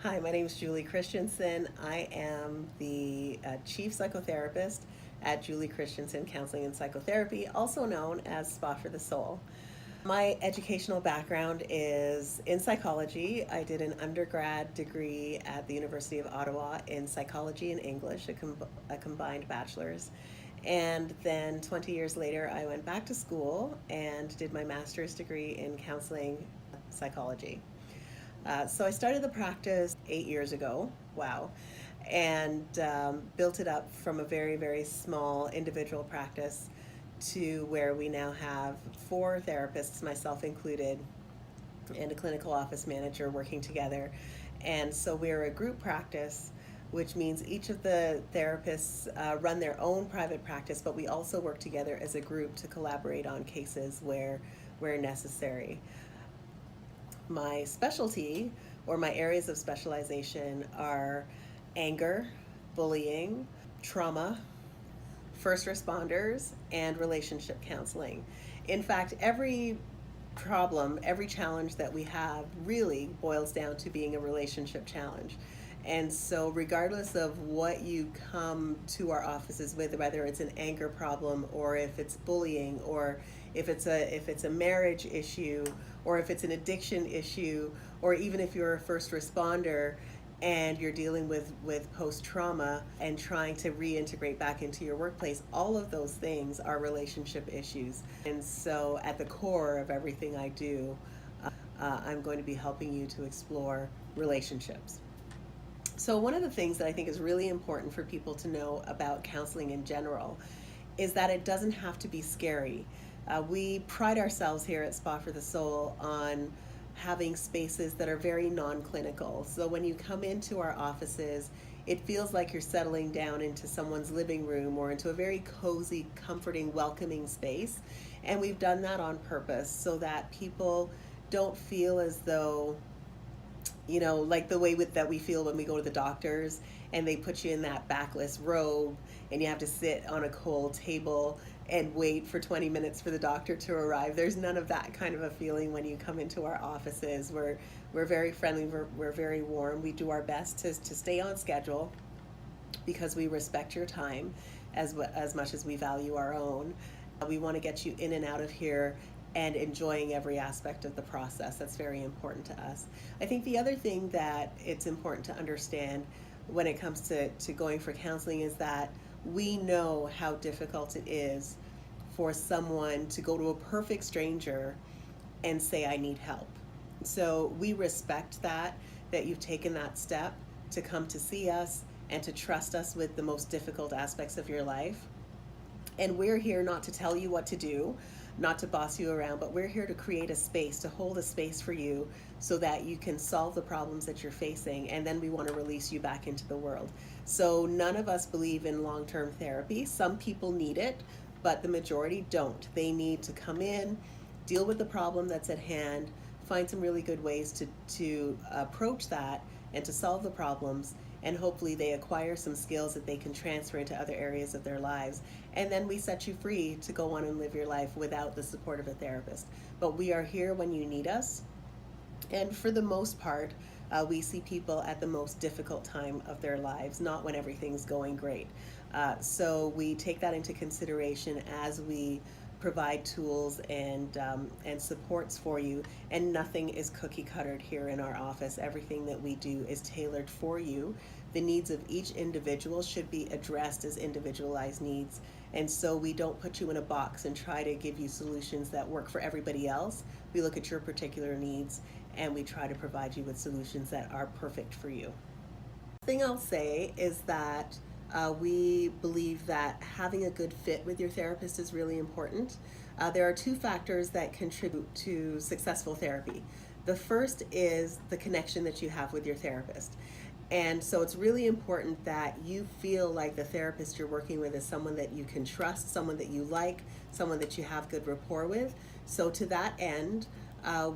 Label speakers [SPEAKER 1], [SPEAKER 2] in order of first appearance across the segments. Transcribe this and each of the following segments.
[SPEAKER 1] Hi, my name is Julie Christiansen. I am the Chief Psychotherapist at Julie Christiansen Counselling and Psychotherapy, also known as Spa for the Soul. My educational background is in psychology. I did an undergrad degree at the University of Ottawa in psychology and English, a combined bachelor's. And then 20 years later, I went back to school and did my master's degree in counseling psychology. So I started the practice 8 years ago. Wow. And built it up from a very, very small individual practice to where we now have 4 therapists, myself included, and a clinical office manager working together. And so we're a group practice, which means each of the therapists run their own private practice, but we also work together as a group to collaborate on cases where necessary. My specialty, or my areas of specialization, are anger, bullying, trauma, first responders, and relationship counseling. In fact, every problem, every challenge that we have really boils down to being a relationship challenge. And so regardless of what you come to our offices with, whether it's an anger problem or if it's bullying or if it's a marriage issue or if it's an addiction issue, or even if you're a first responder and you're dealing with post-trauma and trying to reintegrate back into your workplace, all of those things are relationship issues. And so at the core of everything I do, I'm going to be helping you to explore relationships. So one of the things that I think is really important for people to know about counseling in general is that it doesn't have to be scary. We pride ourselves here at Spa for the Soul on having spaces that are very non-clinical. So when you come into our offices, it feels like you're settling down into someone's living room or into a very cozy, comforting, welcoming space. And we've done that on purpose so that people don't feel as though, like the way that we feel when we go to the doctors and they put you in that backless robe and you have to sit on a cold table and wait for 20 minutes for the doctor to arrive. There's none of that kind of a feeling when you come into our offices. We're very friendly, we're very warm. We do our best to stay on schedule because we respect your time as much as we value our own. We want to get you in and out of here and enjoying every aspect of the process. That's very important to us. I think the other thing that it's important to understand when it comes to going for counseling is that we know how difficult it is for someone to go to a perfect stranger and say, I need help. So we respect that you've taken that step to come to see us and to trust us with the most difficult aspects of your life. And we're here not to tell you what to do, not to boss you around, but we're here to create a space, to hold a space for you so that you can solve the problems that you're facing, and then we want to release you back into the world. So none of us believe in long-term therapy. Some people need it, but the majority don't. They need to come in, deal with the problem that's at hand, find some really good ways to approach that and to solve the problems, and hopefully they acquire some skills that they can transfer into other areas of their lives. And then we set you free to go on and live your life without the support of a therapist. But we are here when you need us. And for the most part, we see people at the most difficult time of their lives, not when everything's going great. So we take that into consideration as we provide tools and supports for you, and nothing is cookie cuttered here in our office. Everything that we do is tailored for you. The needs of each individual should be addressed as individualized needs, and so we don't put you in a box and try to give you solutions that work for everybody else. We look at your particular needs and we try to provide you with solutions that are perfect for you. The thing I'll say is that we believe that having a good fit with your therapist is really important. There are 2 factors that contribute to successful therapy. The first is the connection that you have with your therapist. And so it's really important that you feel like the therapist you're working with is someone that you can trust, someone that you like, someone that you have good rapport with. So to that end,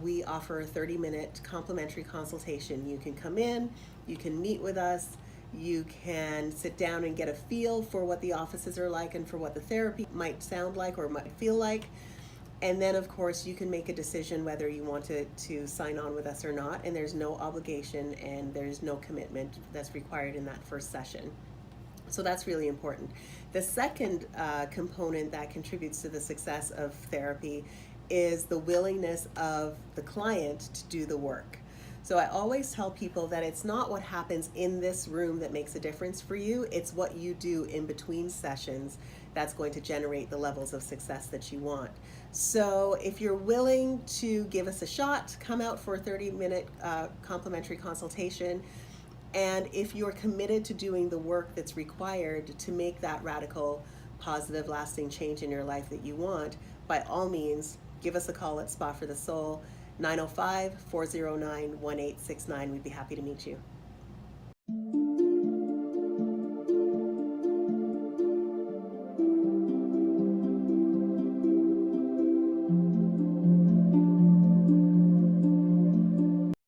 [SPEAKER 1] we offer a 30-minute complimentary consultation. You can come in, you can meet with us, you can sit down and get a feel for what the offices are like and for what the therapy might sound like or might feel like. And then, of course, you can make a decision whether you want to sign on with us or not. And there's no obligation and there's no commitment that's required in that first session. So that's really important. The second component that contributes to the success of therapy is the willingness of the client to do the work. So I always tell people that it's not what happens in this room that makes a difference for you, it's what you do in between sessions that's going to generate the levels of success that you want. So if you're willing to give us a shot, come out for a 30-minute complimentary consultation. And if you're committed to doing the work that's required to make that radical, positive, lasting change in your life that you want, by all means, give us a call at Spa for the Soul, 905-409-1869. We'd be happy to meet you.